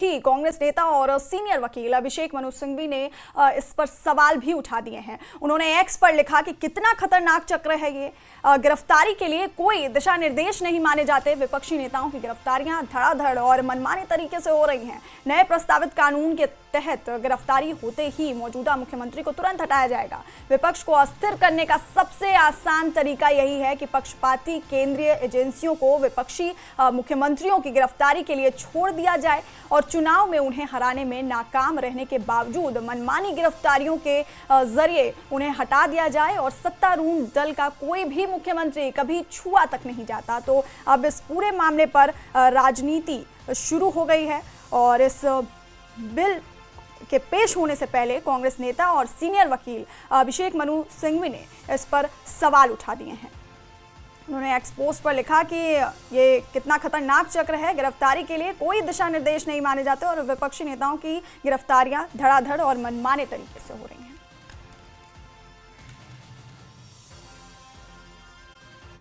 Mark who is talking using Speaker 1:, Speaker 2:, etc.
Speaker 1: ही कांग्रेस नेता और सीनियर वकील अभिषेक मनु सिंघवी ने इस पर सवाल भी उठा दिए हैं। उन्होंने एक्स पर लिखा कि कितना खतरनाक चक्र है ये, गिरफ्तारी के लिए कोई दिशा निर्देश नहीं माने जाते। विपक्षी नेताओं की गिरफ्तारियां धड़ाधड़ और मनमाने तरीके से हो रही हैं। नए प्रस्तावित कानून के तहत गिरफ्तारी होते ही मौजूदा मुख्यमंत्री को तुरंत हटाया जाएगा। विपक्ष को अस्थिर करने का सबसे आसान तरीका यही है कि पक्षपाती केंद्रीय एजेंसियों को विपक्षी मुख्यमंत्रियों की गिरफ्तारी के लिए छोड़ दिया जाए और चुनाव में उन्हें हराने में नाकाम रहने के बावजूद मनमानी गिरफ्तारियों के जरिए उन्हें हटा दिया जाए और सत्तारूढ़ दल का कोई भी मुख्यमंत्री कभी छुआ तक नहीं जाता। तो अब इस पूरे मामले पर राजनीति शुरू हो गई है और इस बिल के पेश होने से पहले कांग्रेस नेता और सीनियर वकील अभिषेक मनु सिंघवी ने इस पर सवाल उठा दिए हैं। उन्होंने एक्स पोस्ट पर लिखा कि ये कितना खतरनाक चक्र है, गिरफ्तारी के लिए कोई दिशा निर्देश नहीं माने जाते और विपक्षी नेताओं की गिरफ्तारियां धड़ाधड़ और मनमाने तरीके से हो रही हैं।